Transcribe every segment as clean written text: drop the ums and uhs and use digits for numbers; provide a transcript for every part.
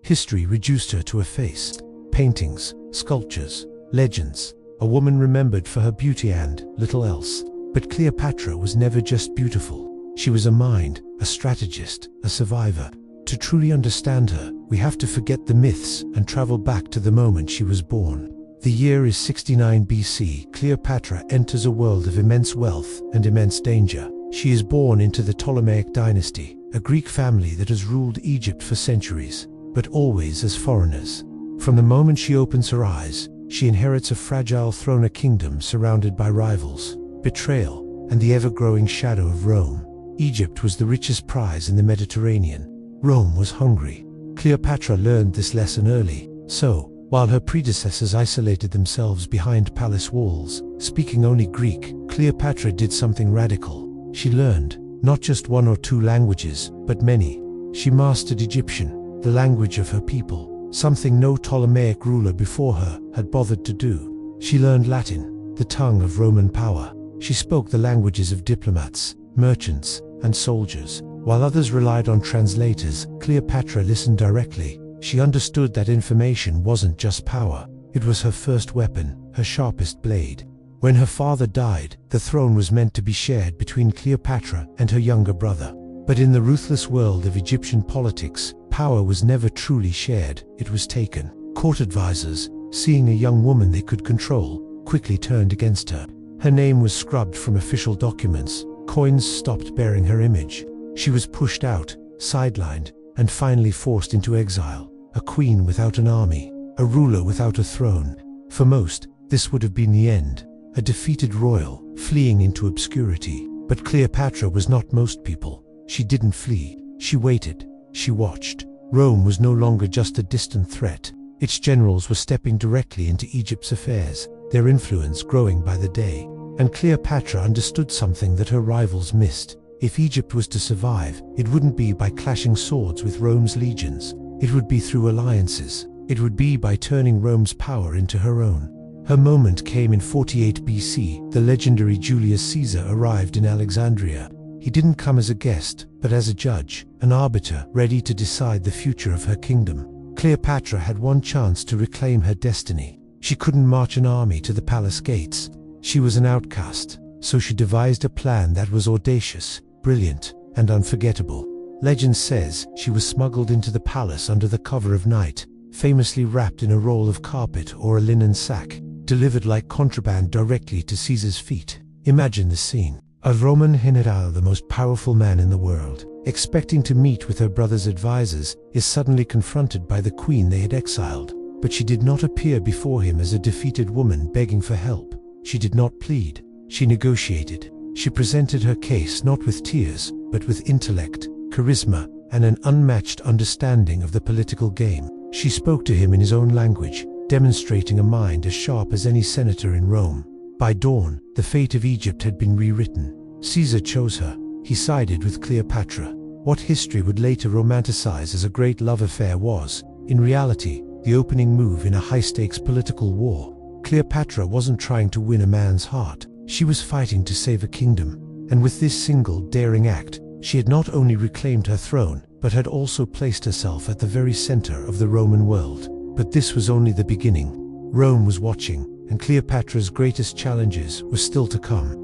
History reduced her to a face. Paintings, sculptures, legends. A woman remembered for her beauty and little else. But Cleopatra was never just beautiful. She was a mind, a strategist, a survivor. To truly understand her, we have to forget the myths and travel back to the moment she was born. The year is 69 BC. Cleopatra enters a world of immense wealth and immense danger. She is born into the Ptolemaic dynasty, a Greek family that has ruled Egypt for centuries, but always as foreigners. From the moment she opens her eyes, she inherits a fragile throne, a kingdom surrounded by rivals, betrayal, and the ever-growing shadow of Rome. Egypt was the richest prize in the Mediterranean. Rome was hungry. Cleopatra learned this lesson early, so, while her predecessors isolated themselves behind palace walls, speaking only Greek, Cleopatra did something radical. She learned, not just one or two languages, but many. She mastered Egyptian, the language of her people, something no Ptolemaic ruler before her had bothered to do. She learned Latin, the tongue of Roman power. She spoke the languages of diplomats, merchants, and soldiers. While others relied on translators, Cleopatra listened directly. She understood that information wasn't just power. It was her first weapon, her sharpest blade. When her father died, the throne was meant to be shared between Cleopatra and her younger brother. But in the ruthless world of Egyptian politics, power was never truly shared, it was taken. Court advisors, seeing a young woman they could control, quickly turned against her. Her name was scrubbed from official documents. Coins stopped bearing her image. She was pushed out, sidelined, and finally forced into exile. A queen without an army, a ruler without a throne. For most, this would have been the end. A defeated royal, fleeing into obscurity. But Cleopatra was not most people. She didn't flee. She waited. She watched. Rome was no longer just a distant threat. Its generals were stepping directly into Egypt's affairs, their influence growing by the day. And Cleopatra understood something that her rivals missed. If Egypt was to survive, it wouldn't be by clashing swords with Rome's legions. It would be through alliances. It would be by turning Rome's power into her own. Her moment came in 48 BC. The legendary Julius Caesar arrived in Alexandria. He didn't come as a guest, but as a judge, an arbiter ready to decide the future of her kingdom. Cleopatra had one chance to reclaim her destiny. She couldn't march an army to the palace gates. She was an outcast, so she devised a plan that was audacious, brilliant, and unforgettable. Legend says she was smuggled into the palace under the cover of night, famously wrapped in a roll of carpet or a linen sack, delivered like contraband directly to Caesar's feet. Imagine the scene. A Roman general, the most powerful man in the world, expecting to meet with her brother's advisors, is suddenly confronted by the queen they had exiled. But she did not appear before him as a defeated woman begging for help. She did not plead. She negotiated. She presented her case not with tears, but with intellect, charisma, and an unmatched understanding of the political game. She spoke to him in his own language, demonstrating a mind as sharp as any senator in Rome. By dawn, the fate of Egypt had been rewritten. Caesar chose her. He sided with Cleopatra. What history would later romanticize as a great love affair was, in reality, the opening move in a high-stakes political war. Cleopatra wasn't trying to win a man's heart. She was fighting to save a kingdom. And with this single, daring act, she had not only reclaimed her throne, but had also placed herself at the very center of the Roman world. But this was only the beginning. Rome was watching, and Cleopatra's greatest challenges were still to come.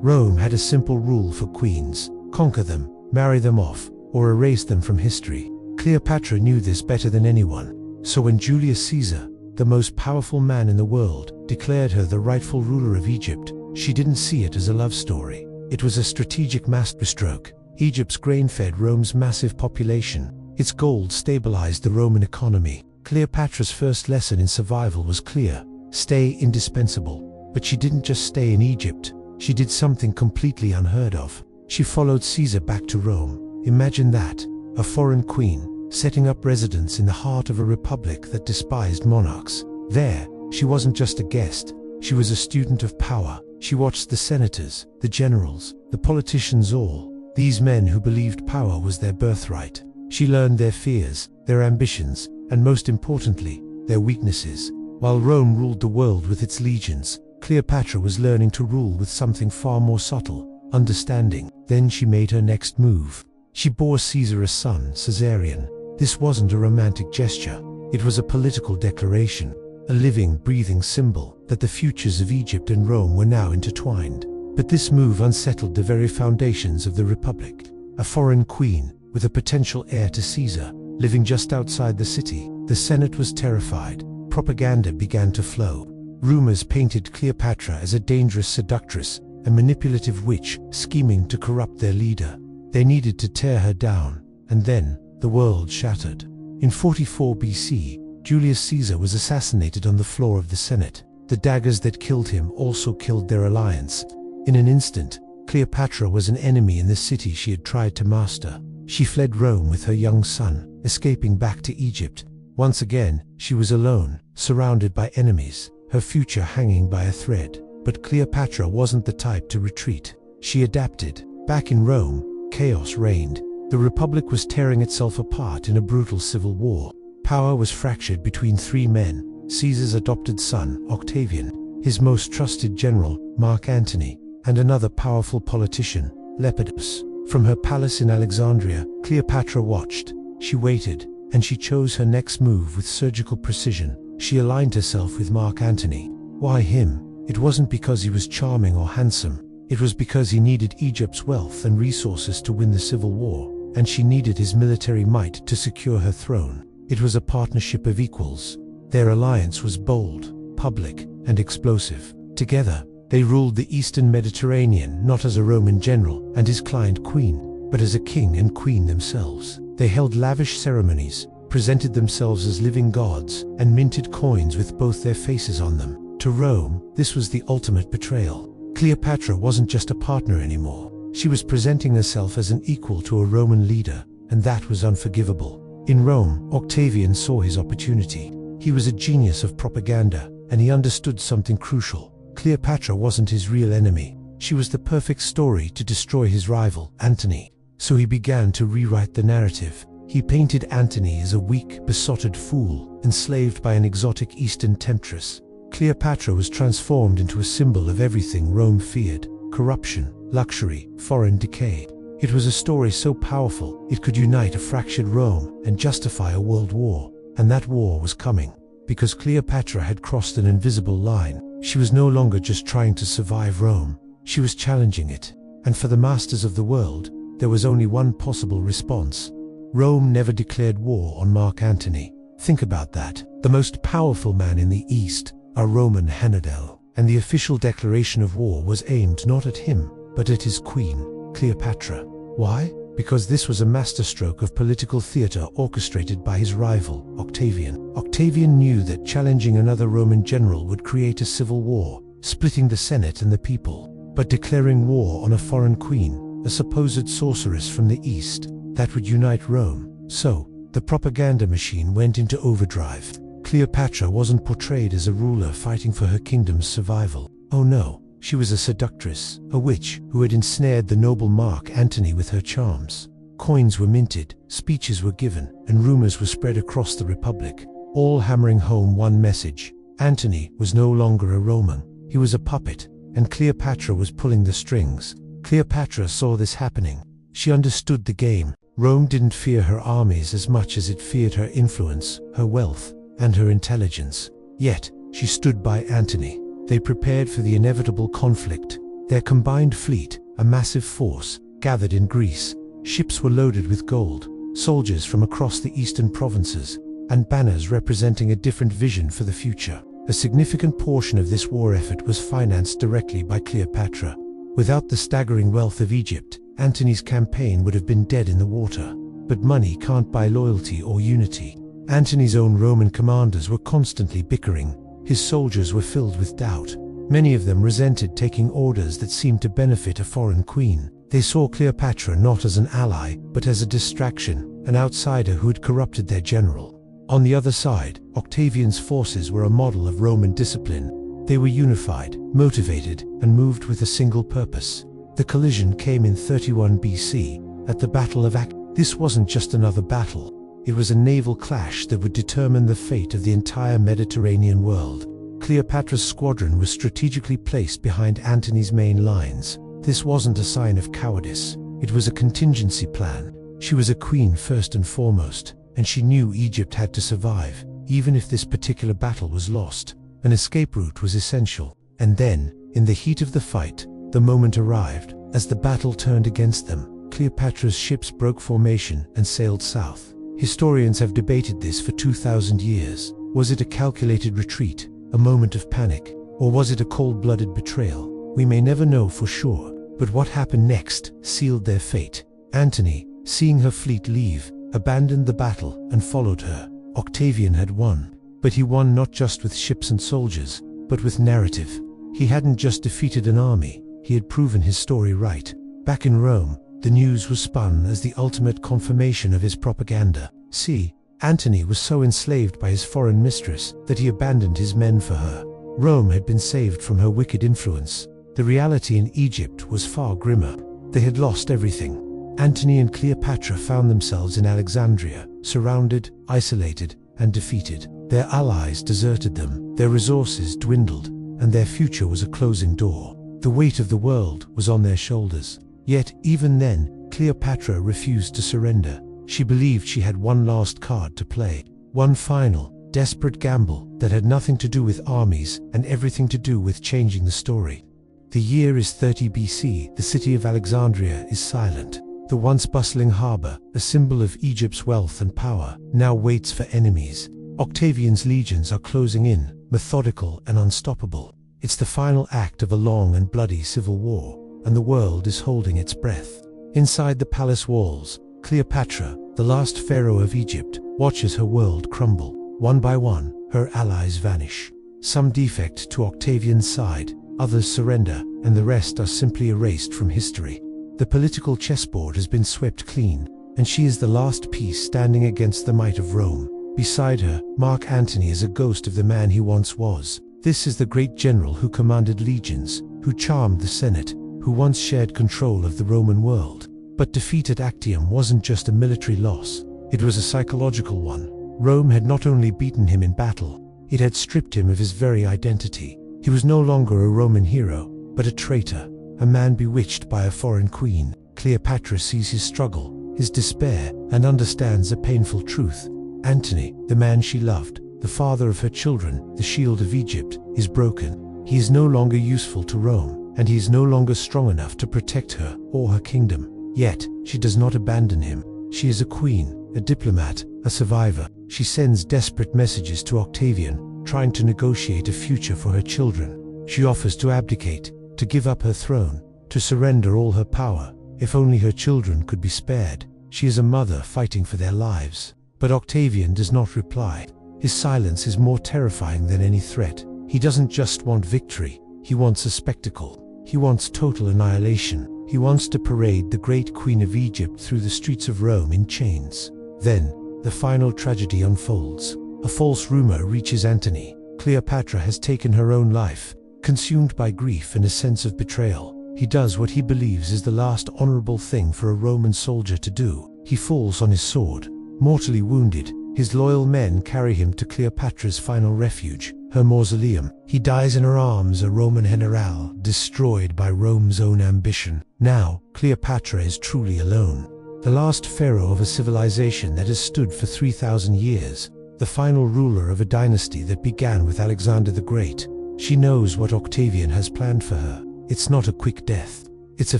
Rome had a simple rule for queens: conquer them, marry them off, or erase them from history. Cleopatra knew this better than anyone. So when Julius Caesar, the most powerful man in the world, declared her the rightful ruler of Egypt, she didn't see it as a love story. It was a strategic masterstroke. Egypt's grain-fed Rome's massive population. Its gold stabilized the Roman economy. Cleopatra's first lesson in survival was clear: stay indispensable. But she didn't just stay in Egypt. She did something completely unheard of. She followed Caesar back to Rome. Imagine that, a foreign queen, setting up residence in the heart of a republic that despised monarchs. There, she wasn't just a guest. She was a student of power. She watched the senators, the generals, the politicians, all these men who believed power was their birthright. She learned their fears, their ambitions, and most importantly, their weaknesses. While Rome ruled the world with its legions, Cleopatra was learning to rule with something far more subtle: understanding. Then she made her next move. She bore Caesar a son, Caesarion. This wasn't a romantic gesture. It was a political declaration, a living, breathing symbol that the futures of Egypt and Rome were now intertwined. But this move unsettled the very foundations of the Republic. A foreign queen, with a potential heir to Caesar, living just outside the city. The Senate was terrified. Propaganda began to flow. Rumors painted Cleopatra as a dangerous seductress, a manipulative witch scheming to corrupt their leader. They needed to tear her down, and then the world shattered. In 44 BC, Julius Caesar was assassinated on the floor of the Senate. The daggers that killed him also killed their alliance. In an instant, Cleopatra was an enemy in the city she had tried to master. She fled Rome with her young son, escaping back to Egypt. Once again, she was alone, surrounded by enemies, her future hanging by a thread. But Cleopatra wasn't the type to retreat. She adapted. Back in Rome, chaos reigned. The Republic was tearing itself apart in a brutal civil war. Power was fractured between three men: Caesar's adopted son, Octavian, his most trusted general, Mark Antony, and another powerful politician, Lepidus. From her palace in Alexandria, Cleopatra watched. She waited, and she chose her next move with surgical precision. She aligned herself with Mark Antony. Why him? It wasn't because he was charming or handsome. It was because he needed Egypt's wealth and resources to win the civil war, and she needed his military might to secure her throne. It was a partnership of equals. Their alliance was bold, public, and explosive. Together, they ruled the Eastern Mediterranean not as a Roman general and his client queen, but as a king and queen themselves. They held lavish ceremonies, presented themselves as living gods, and minted coins with both their faces on them. To Rome, this was the ultimate betrayal. Cleopatra wasn't just a partner anymore. She was presenting herself as an equal to a Roman leader, and that was unforgivable. In Rome, Octavian saw his opportunity. He was a genius of propaganda, and he understood something crucial. Cleopatra wasn't his real enemy. She was the perfect story to destroy his rival, Antony. So he began to rewrite the narrative. He painted Antony as a weak, besotted fool, enslaved by an exotic Eastern temptress. Cleopatra was transformed into a symbol of everything Rome feared: corruption, luxury, foreign decay. It was a story so powerful, it could unite a fractured Rome and justify a world war. And that war was coming. Because Cleopatra had crossed an invisible line, she was no longer just trying to survive Rome. She was challenging it. And for the masters of the world, there was only one possible response. Rome never declared war on Mark Antony. Think about that. The most powerful man in the East, a Roman Hanadel. And the official declaration of war was aimed not at him, but at his queen, Cleopatra. Why? Because this was a masterstroke of political theater orchestrated by his rival, Octavian. Octavian knew that challenging another Roman general would create a civil war, splitting the Senate and the people. But declaring war on a foreign queen, a supposed sorceress from the East, that would unite Rome. So, the propaganda machine went into overdrive. Cleopatra wasn't portrayed as a ruler fighting for her kingdom's survival. Oh no. She was a seductress, a witch who had ensnared the noble Mark Antony with her charms. Coins were minted, speeches were given, and rumors were spread across the Republic, all hammering home one message: Antony was no longer a Roman. He was a puppet, and Cleopatra was pulling the strings. Cleopatra saw this happening. She understood the game. Rome didn't fear her armies as much as it feared her influence, her wealth, and her intelligence. Yet, she stood by Antony. They prepared for the inevitable conflict. Their combined fleet, a massive force, gathered in Greece. Ships were loaded with gold, soldiers from across the eastern provinces, and banners representing a different vision for the future. A significant portion of this war effort was financed directly by Cleopatra. Without the staggering wealth of Egypt, Antony's campaign would have been dead in the water. But money can't buy loyalty or unity. Antony's own Roman commanders were constantly bickering. His soldiers were filled with doubt. Many of them resented taking orders that seemed to benefit a foreign queen. They saw Cleopatra not as an ally, but as a distraction, an outsider who had corrupted their general. On the other side, Octavian's forces were a model of Roman discipline. They were unified, motivated, and moved with a single purpose. The collision came in 31 BC, at the Battle of This wasn't just another battle. It was a naval clash that would determine the fate of the entire Mediterranean world. Cleopatra's squadron was strategically placed behind Antony's main lines. This wasn't a sign of cowardice. It was a contingency plan. She was a queen first and foremost, and she knew Egypt had to survive, even if this particular battle was lost. An escape route was essential. And then, in the heat of the fight, the moment arrived. As the battle turned against them, Cleopatra's ships broke formation and sailed south. Historians have debated this for 2,000 years. Was it a calculated retreat, a moment of panic, or was it a cold-blooded betrayal? We may never know for sure, but what happened next sealed their fate. Antony, seeing her fleet leave, abandoned the battle and followed her. Octavian had won, but he won not just with ships and soldiers, but with narrative. He hadn't just defeated an army, he had proven his story right. Back in Rome, the news was spun as the ultimate confirmation of his propaganda. See, Antony was so enslaved by his foreign mistress that he abandoned his men for her. Rome had been saved from her wicked influence. The reality in Egypt was far grimmer. They had lost everything. Antony and Cleopatra found themselves in Alexandria, surrounded, isolated, and defeated. Their allies deserted them, their resources dwindled, and their future was a closing door. The weight of the world was on their shoulders. Yet, even then, Cleopatra refused to surrender. She believed she had one last card to play, one final, desperate gamble that had nothing to do with armies and everything to do with changing the story. The year is 30 BC, the city of Alexandria is silent. The once bustling harbor, a symbol of Egypt's wealth and power, now waits for enemies. Octavian's legions are closing in, methodical and unstoppable. It's the final act of a long and bloody civil war, and the world is holding its breath. Inside the palace walls, Cleopatra, the last pharaoh of Egypt, watches her world crumble. One by one, her allies vanish. Some defect to Octavian's side, others surrender, and the rest are simply erased from history. The political chessboard has been swept clean, and she is the last piece standing against the might of Rome. Beside her, Mark Antony is a ghost of the man he once was. This is the great general who commanded legions, who charmed the Senate, who once shared control of the Roman world. But defeat at Actium wasn't just a military loss, it was a psychological one. Rome had not only beaten him in battle, it had stripped him of his very identity. He was no longer a Roman hero, but a traitor, a man bewitched by a foreign queen. Cleopatra sees his struggle, his despair, and understands a painful truth. Antony, the man she loved, the father of her children, the shield of Egypt, is broken. He is no longer useful to Rome, and he is no longer strong enough to protect her or her kingdom. Yet, she does not abandon him. She is a queen, a diplomat, a survivor. She sends desperate messages to Octavian, trying to negotiate a future for her children. She offers to abdicate, to give up her throne, to surrender all her power, if only her children could be spared. She is a mother fighting for their lives. But Octavian does not reply. His silence is more terrifying than any threat. He doesn't just want victory, he wants a spectacle. He wants total annihilation. He wants to parade the great queen of Egypt through the streets of Rome in chains. Then, the final tragedy unfolds. A false rumor reaches Antony. Cleopatra has taken her own life, consumed by grief and a sense of betrayal. He does what he believes is the last honorable thing for a Roman soldier to do. He falls on his sword. Mortally wounded, his loyal men carry him to Cleopatra's final refuge, her mausoleum. He dies in her arms, a Roman general, destroyed by Rome's own ambition. Now, Cleopatra is truly alone. The last pharaoh of a civilization that has stood for 3,000 years. The final ruler of a dynasty that began with Alexander the Great. She knows what Octavian has planned for her. It's not a quick death. It's a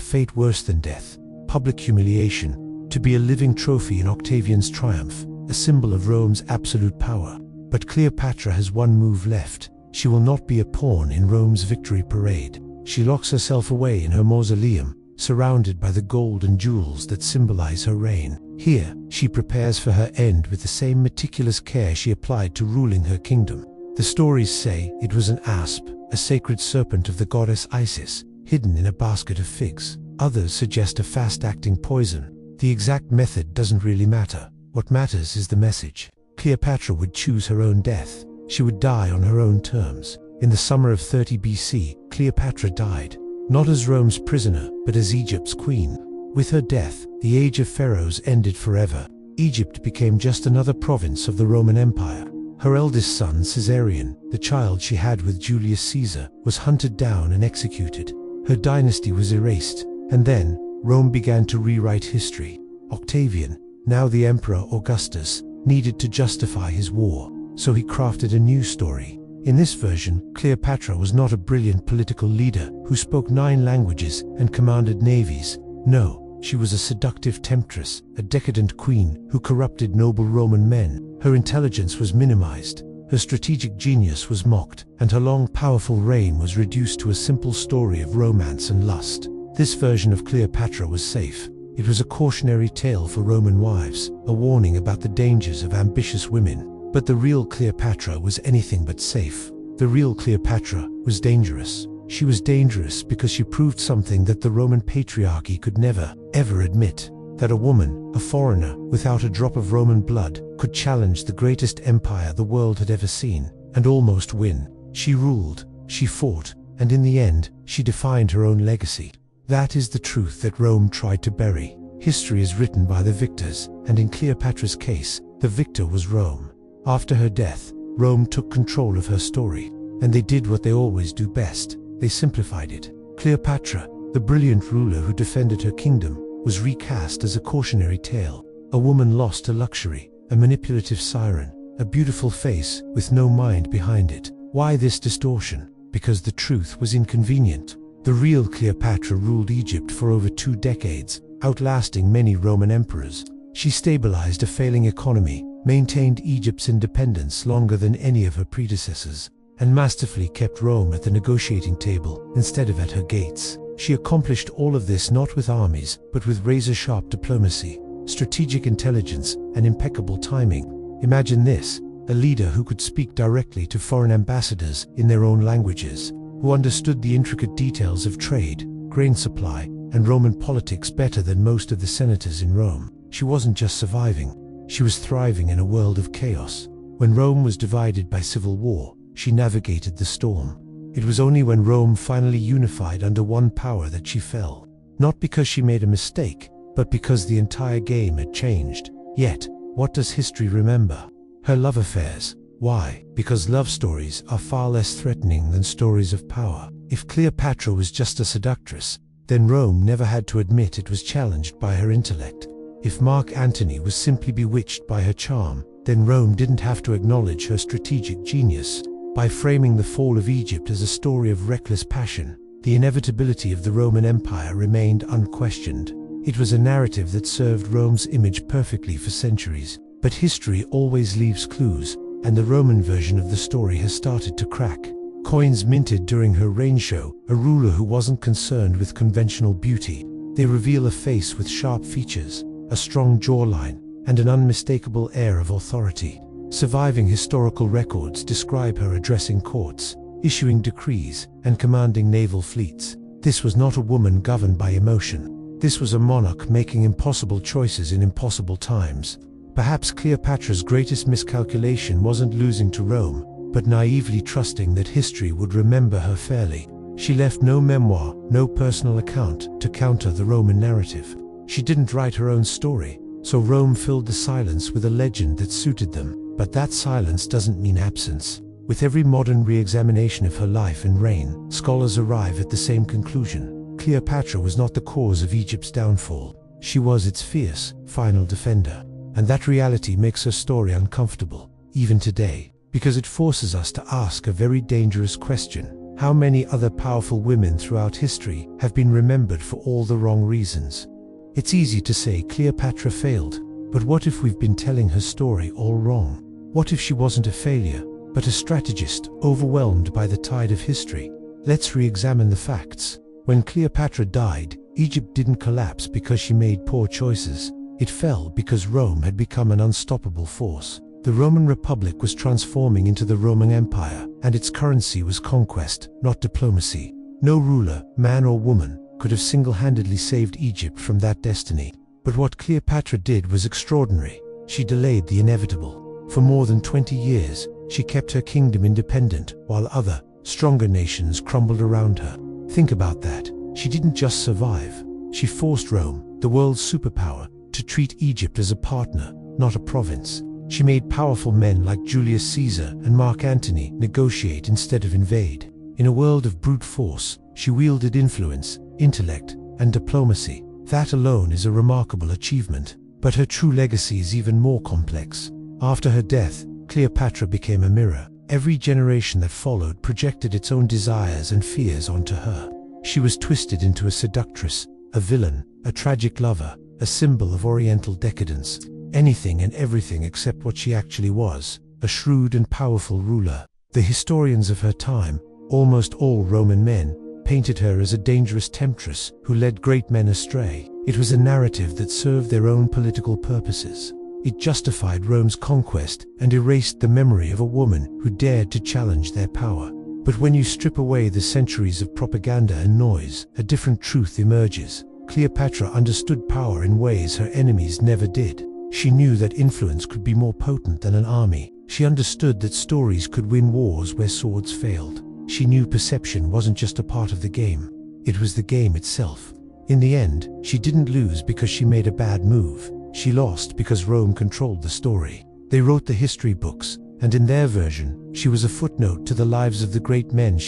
fate worse than death. Public humiliation. To be a living trophy in Octavian's triumph, a symbol of Rome's absolute power. But Cleopatra has one move left. She will not be a pawn in Rome's victory parade. She locks herself away in her mausoleum, surrounded by the gold and jewels that symbolize her reign. Here, she prepares for her end with the same meticulous care she applied to ruling her kingdom. The stories say it was an asp, a sacred serpent of the goddess Isis, hidden in a basket of figs. Others suggest a fast-acting poison. The exact method doesn't really matter. What matters is the message. Cleopatra would choose her own death. She would die on her own terms. In the summer of 30 BC, Cleopatra died, not as Rome's prisoner, but as Egypt's queen. With her death, the age of pharaohs ended forever. Egypt became just another province of the Roman Empire. Her eldest son, Caesarion, the child she had with Julius Caesar, was hunted down and executed. Her dynasty was erased, and then, Rome began to rewrite history. Octavian, now the Emperor Augustus, needed to justify his war, so he crafted a new story. In this version, Cleopatra was not a brilliant political leader who spoke 9 languages and commanded navies. No, she was a seductive temptress, a decadent queen who corrupted noble Roman men. Her intelligence was minimized, her strategic genius was mocked, and her long, powerful reign was reduced to a simple story of romance and lust. This version of Cleopatra was safe. It was a cautionary tale for Roman wives, a warning about the dangers of ambitious women. But the real Cleopatra was anything but safe. The real Cleopatra was dangerous. She was dangerous because she proved something that the Roman patriarchy could never, ever admit. That a woman, a foreigner, without a drop of Roman blood, could challenge the greatest empire the world had ever seen, and almost win. She ruled, she fought, and in the end, she defined her own legacy. That is the truth that Rome tried to bury. History is written by the victors, and in Cleopatra's case, the victor was Rome. After her death, Rome took control of her story, and they did what they always do best. They simplified it. Cleopatra, the brilliant ruler who defended her kingdom, was recast as a cautionary tale. A woman lost to luxury, a manipulative siren, a beautiful face with no mind behind it. Why this distortion? Because the truth was inconvenient. The real Cleopatra ruled Egypt for over 2 decades, outlasting many Roman emperors. She stabilized a failing economy, maintained Egypt's independence longer than any of her predecessors, and masterfully kept Rome at the negotiating table instead of at her gates. She accomplished all of this not with armies, but with razor-sharp diplomacy, strategic intelligence, and impeccable timing. Imagine this, a leader who could speak directly to foreign ambassadors in their own languages, who understood the intricate details of trade, grain supply, and Roman politics better than most of the senators in Rome. She wasn't just surviving. She was thriving in a world of chaos. When Rome was divided by civil war, she navigated the storm. It was only when Rome finally unified under one power that she fell. Not because she made a mistake, but because the entire game had changed. Yet, what does history remember? Her love affairs. Why? Because love stories are far less threatening than stories of power. If Cleopatra was just a seductress, then Rome never had to admit it was challenged by her intellect. If Mark Antony was simply bewitched by her charm, then Rome didn't have to acknowledge her strategic genius. By framing the fall of Egypt as a story of reckless passion, the inevitability of the Roman Empire remained unquestioned. It was a narrative that served Rome's image perfectly for centuries. But history always leaves clues, and the Roman version of the story has started to crack. Coins minted during her reign show a ruler who wasn't concerned with conventional beauty. They reveal a face with sharp features, a strong jawline, and an unmistakable air of authority. Surviving historical records describe her addressing courts, issuing decrees, and commanding naval fleets. This was not a woman governed by emotion. This was a monarch making impossible choices in impossible times. Perhaps Cleopatra's greatest miscalculation wasn't losing to Rome, but naively trusting that history would remember her fairly. She left no memoir, no personal account to counter the Roman narrative. She didn't write her own story, so Rome filled the silence with a legend that suited them. But that silence doesn't mean absence. With every modern re-examination of her life and reign, scholars arrive at the same conclusion. Cleopatra was not the cause of Egypt's downfall. She was its fierce, final defender. And that reality makes her story uncomfortable, even today, because it forces us to ask a very dangerous question. How many other powerful women throughout history have been remembered for all the wrong reasons? It's easy to say Cleopatra failed, but what if we've been telling her story all wrong? What if she wasn't a failure, but a strategist overwhelmed by the tide of history? Let's re-examine the facts. When Cleopatra died, Egypt didn't collapse because she made poor choices. It fell because Rome had become an unstoppable force. The Roman Republic was transforming into the Roman Empire, and its currency was conquest, not diplomacy. No ruler, man or woman, could have single-handedly saved Egypt from that destiny. But what Cleopatra did was extraordinary. She delayed the inevitable. For more than 20 years, she kept her kingdom independent, while other, stronger nations crumbled around her. Think about that. She didn't just survive. She forced Rome, the world's superpower, to treat Egypt as a partner, not a province. She made powerful men like Julius Caesar and Mark Antony negotiate instead of invade. In a world of brute force, she wielded influence, intellect, and diplomacy. That alone is a remarkable achievement. But her true legacy is even more complex. After her death, Cleopatra became a mirror. Every generation that followed projected its own desires and fears onto her. She was twisted into a seductress, a villain, a tragic lover, a symbol of Oriental decadence, anything and everything except what she actually was, a shrewd and powerful ruler. The historians of her time, almost all Roman men, painted her as a dangerous temptress who led great men astray. It was a narrative that served their own political purposes. It justified Rome's conquest and erased the memory of a woman who dared to challenge their power. But when you strip away the centuries of propaganda and noise, a different truth emerges. Cleopatra understood power in ways her enemies never did. She knew that influence could be more potent than an army. She understood that stories could win wars where swords failed. She knew perception wasn't just a part of the game. It was the game itself. In the end, she didn't lose because she made a bad move. She lost because Rome controlled the story. They wrote the history books, and in their version, she was a footnote to the lives of the great men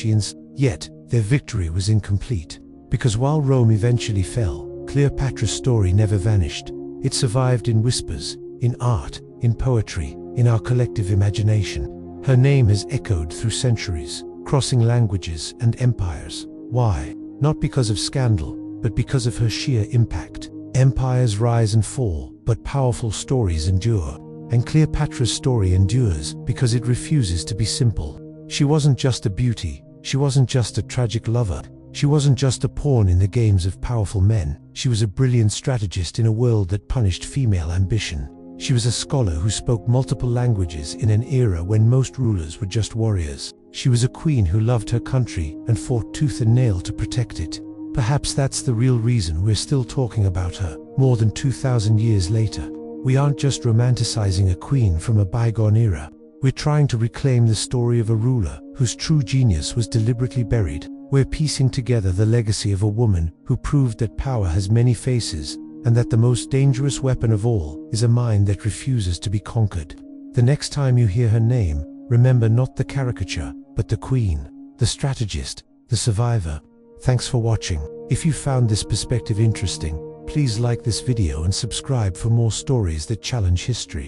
yet, their victory was incomplete. Because while Rome eventually fell, Cleopatra's story never vanished. It survived in whispers, in art, in poetry, in our collective imagination. Her name has echoed through centuries, crossing languages and empires. Why? Not because of scandal, but because of her sheer impact. Empires rise and fall, but powerful stories endure. And Cleopatra's story endures because it refuses to be simple. She wasn't just a beauty, she wasn't just a tragic lover, she wasn't just a pawn in the games of powerful men. She was a brilliant strategist in a world that punished female ambition. She was a scholar who spoke multiple languages in an era when most rulers were just warriors. She was a queen who loved her country and fought tooth and nail to protect it. Perhaps that's the real reason we're still talking about her, more than 2,000 years later. We aren't just romanticizing a queen from a bygone era. We're trying to reclaim the story of a ruler whose true genius was deliberately buried. We're piecing together the legacy of a woman who proved that power has many faces, and that the most dangerous weapon of all is a mind that refuses to be conquered. The next time you hear her name, remember not the caricature, but the queen, the strategist, the survivor. Thanks for watching. If you found this perspective interesting, please like this video and subscribe for more stories that challenge history.